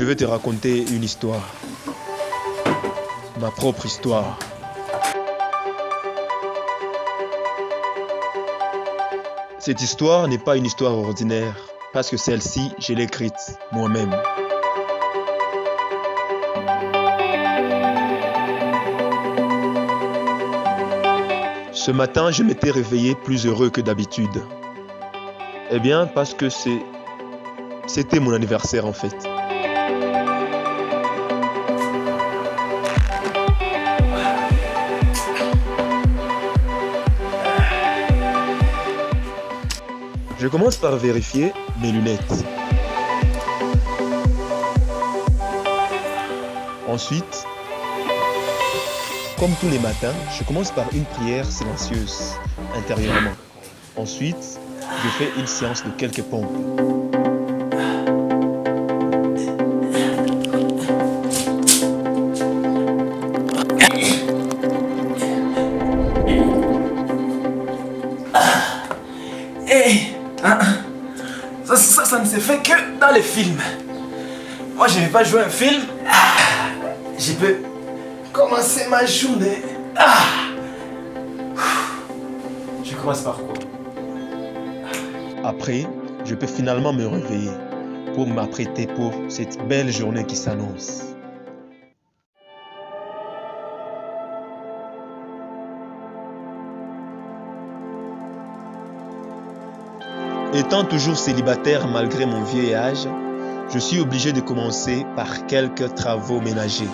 Je vais te raconter une histoire. Ma propre histoire. Cette histoire n'est pas une histoire ordinaire, parce que celle-ci, je l'ai écrite moi-même. Ce matin, je m'étais réveillé plus heureux que d'habitude. Eh bien, parce que c'était mon anniversaire en fait. Je commence par vérifier mes lunettes. Ensuite, comme tous les matins, je commence par une prière silencieuse, intérieurement. Ensuite, je fais une séance de quelques pompes. Ça ne se fait que dans les films. Moi, je ne vais pas jouer un film. Je peux commencer ma journée. Je commence par quoi? Après, je peux finalement me réveiller pour m'apprêter pour cette belle journée qui s'annonce. Étant toujours célibataire malgré mon vieil âge, je suis obligé de commencer par quelques travaux ménagers.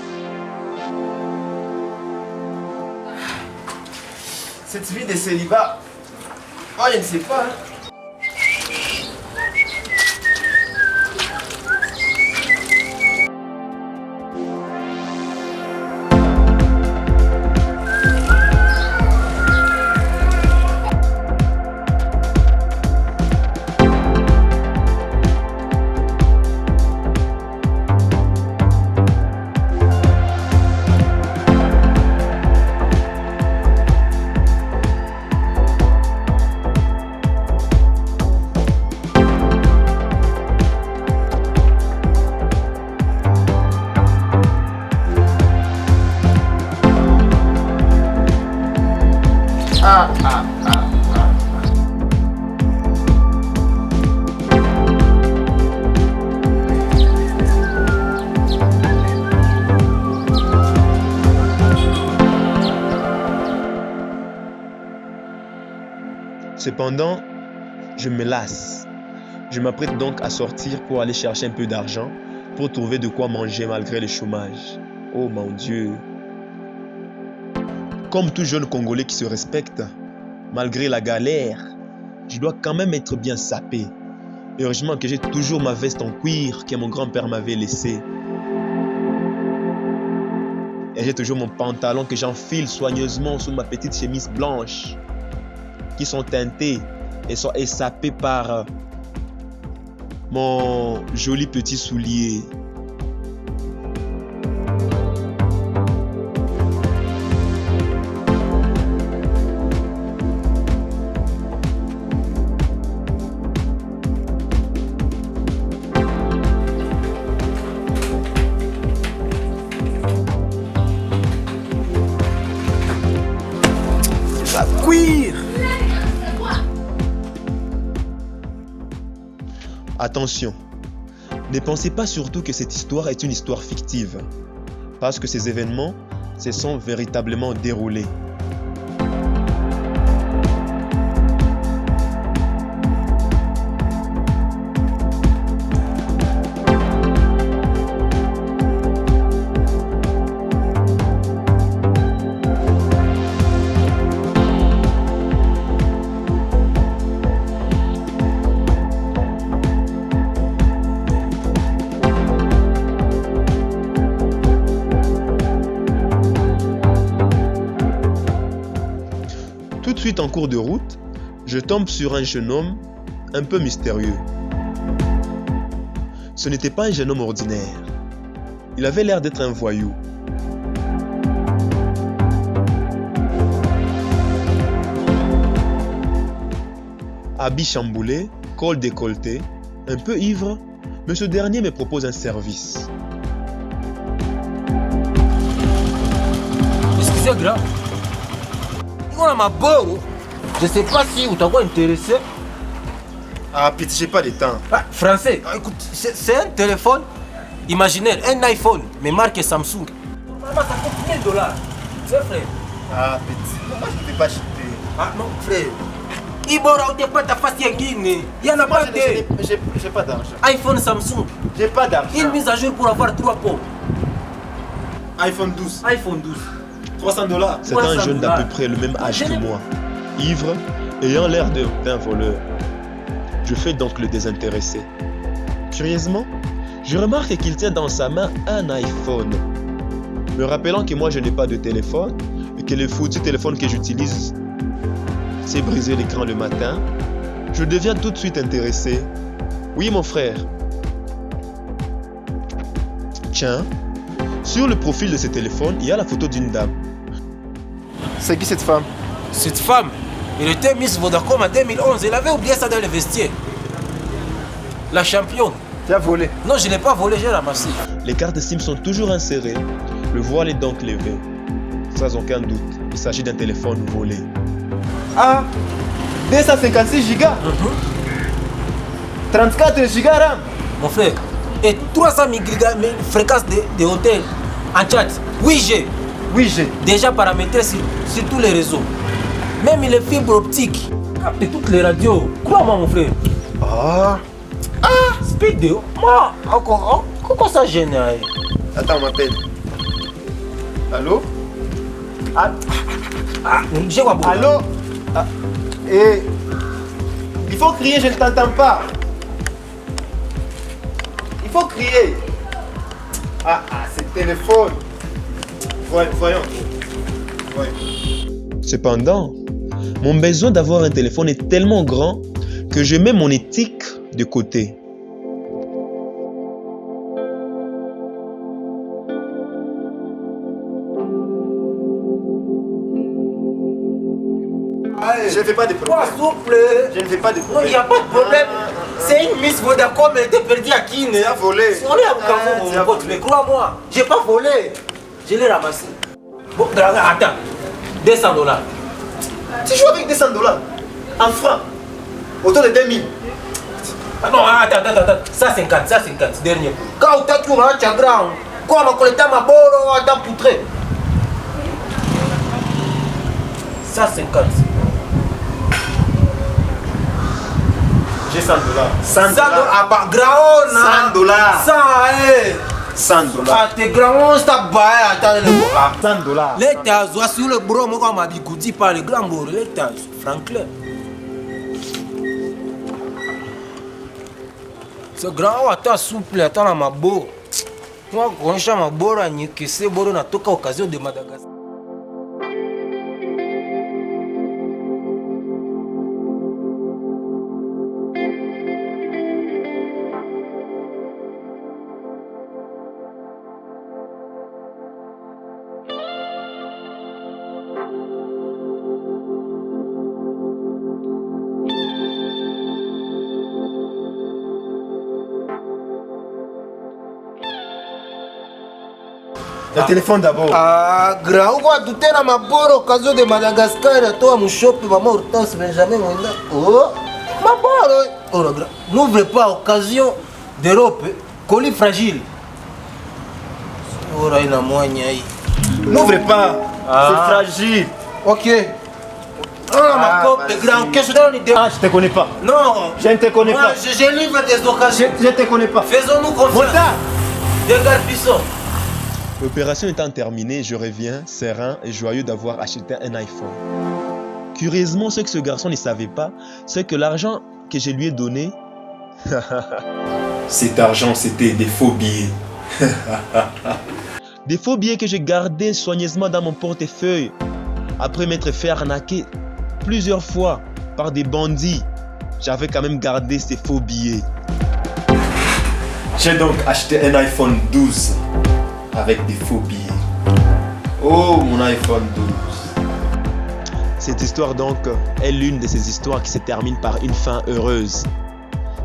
Cette vie de célibat, moi je ne sais pas. Cependant, je me lasse. Je m'apprête donc à sortir pour aller chercher un peu d'argent pour trouver de quoi manger malgré le chômage. Oh mon Dieu! Comme tout jeune Congolais qui se respecte, malgré la galère, je dois quand même être bien sapé. Heureusement que j'ai toujours ma veste en cuir que mon grand-père m'avait laissée. Et j'ai toujours mon pantalon que j'enfile soigneusement sous ma petite chemise blanche, qui sont teintées et sont sapées par mon joli petit soulier. Ça cuire. Attention, ne pensez pas surtout que cette histoire est une histoire fictive, parce que ces événements se sont véritablement déroulés. Tout de suite en cours de route, je tombe sur un jeune homme un peu mystérieux. Ce n'était pas un jeune homme ordinaire. Il avait l'air d'être un voyou. Habit chamboulé, col décolleté, un peu ivre, Mais ce dernier me propose un service. Excusez, grand. On a ma beau. Je sais pas si vous t'avez intéressé. Ah, petit, j'ai pas de temps. Ah, français, écoute, c'est un téléphone imaginaire, un iPhone, mais marque Samsung. Normalement, ça coûte $1000. C'est frère. Ah, petit, moi je ne vais pas acheter. Ah non, frère. Ibora, on n'est pas ta face yangine. Il y en a pas de. J'ai pas d'argent. iPhone Samsung. J'ai pas d'argent. Une mise à jour pour avoir 3 pots. iPhone 12. iPhone 12. $300. C'est un jeune d'à peu près le même âge que moi. Ivre, ayant l'air d'un voleur. Je fais donc le désintéressé. Curieusement, je remarque qu'il tient dans sa main un iPhone. Me rappelant que moi je n'ai pas de téléphone et que le foutu téléphone que j'utilise s'est brisé l'écran le matin, je deviens tout de suite intéressé. Oui mon frère. Tiens, sur le profil de ce téléphone, il y a la photo d'une dame. C'est qui cette femme? Cette femme, elle était Miss Vodacom en 2011. Elle avait oublié ça dans le vestiaire. La championne. Tu as volé? Non, je n'ai pas volé, j'ai ramassé. Les cartes SIM sont toujours insérées. Le voile est donc levé. Sans aucun doute, il s'agit d'un téléphone volé. Ah, 256 Go, 34 Go RAM. Mon frère, et 300 000 fréquences de hôtel en chat. 8G. 8G. Déjà paramétré sur tous les réseaux. Même les fibres optiques. Capter toutes les radios. Crois-moi, mon frère. Ah. Speed. Moi, encore. Comment ça gêne? Attends, on m'appelle. Allô? J'ai quoi? Allô? Eh, il faut crier, je ne t'entends pas. Il faut crier. C'est le téléphone. Voyons. Cependant, mon besoin d'avoir un téléphone est tellement grand que je mets mon éthique de côté. Je ne fais pas de problème. Souple. Je ne fais pas de Non, il problème. n'y a pas de problème. C'est une Miss Vodacom, elle était perdue à qui? Tu as volé. On est à Bukavu, mon pote, mais crois-moi, j'ai pas volé. Je l'ai ramassé. Bon, attends. $200. Tu joues avec $200 en francs, autour de 2000. Ah non, attends. Ça 50, dernier. Quand tu as trouvé un chagrin, quoi, on a collecté ma bolo, on a poutré. Ça 50. J'ai $100. 100 Ça, ah bah, graon, $100. 100, $100. Ah, t'es graon, ça baille, attends le bois. $100. L'état, soit sur le bro, moi, comme Abikoudi par le grand bourg, l'état, Franklin. Ce grand, attends, souple, attends, ma beau. Moi, quand je suis ma beau, c'est beau, on a tout occasion de Madagascar. Le téléphone d'abord. Ah, grand, on va douter dans ma bonne occasion de Madagascar, toi, mon shop, maman, Hortense, Benjamin, Moïna. Oh, ma bonne. Oh, le grand. N'ouvre pas occasion d'Europe, colis fragile. Oh, là, il a moyen. N'ouvre pas. C'est fragile. Ok. Ah, ma copine, grand, qu'est-ce que tu donnes? Ah, je te connais pas. Non, Je ne te connais moi, pas. je livre des occasions. Je te connais pas. Faisons-nous confiance. Monta. Regarde, Bisson. L'opération étant terminée, je reviens, serein et joyeux d'avoir acheté un iPhone. Curieusement, ce que ce garçon ne savait pas, c'est que l'argent que je lui ai donné, Cet argent, c'était des faux billets. des faux billets que j'ai gardés soigneusement dans mon portefeuille, après m'être fait arnaquer plusieurs fois par des bandits, j'avais quand même gardé ces faux billets. J'ai donc acheté un iPhone 12 avec des faux billets. Oh, mon iPhone 12. Cette histoire donc est l'une de ces histoires qui se terminent par une fin heureuse.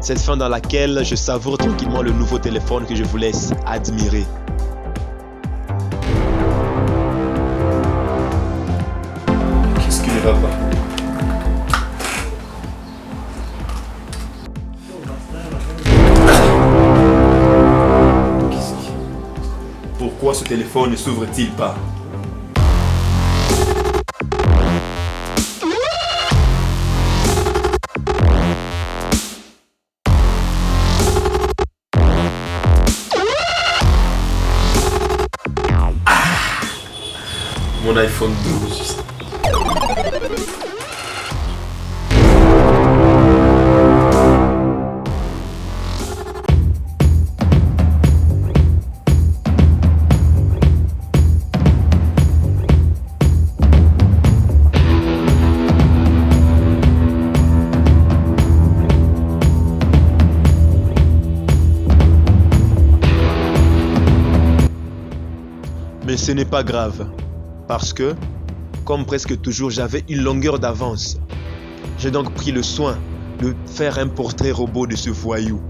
Cette fin dans laquelle je savoure tranquillement le nouveau téléphone que je vous laisse admirer. Qu'est-ce qui ne va pas? Pourquoi ce téléphone ne s'ouvre-t-il pas? Mon iPhone 12. Mais ce n'est pas grave, parce que, comme presque toujours, j'avais une longueur d'avance. J'ai donc pris le soin de faire un portrait robot de ce voyou.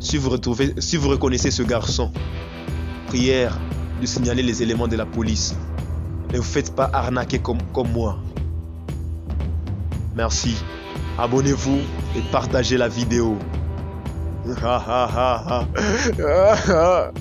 Si vous reconnaissez ce garçon, prière de signaler les éléments de la police. Ne vous faites pas arnaquer comme moi. Merci. Abonnez-vous et partagez la vidéo. Ha ha ha ha.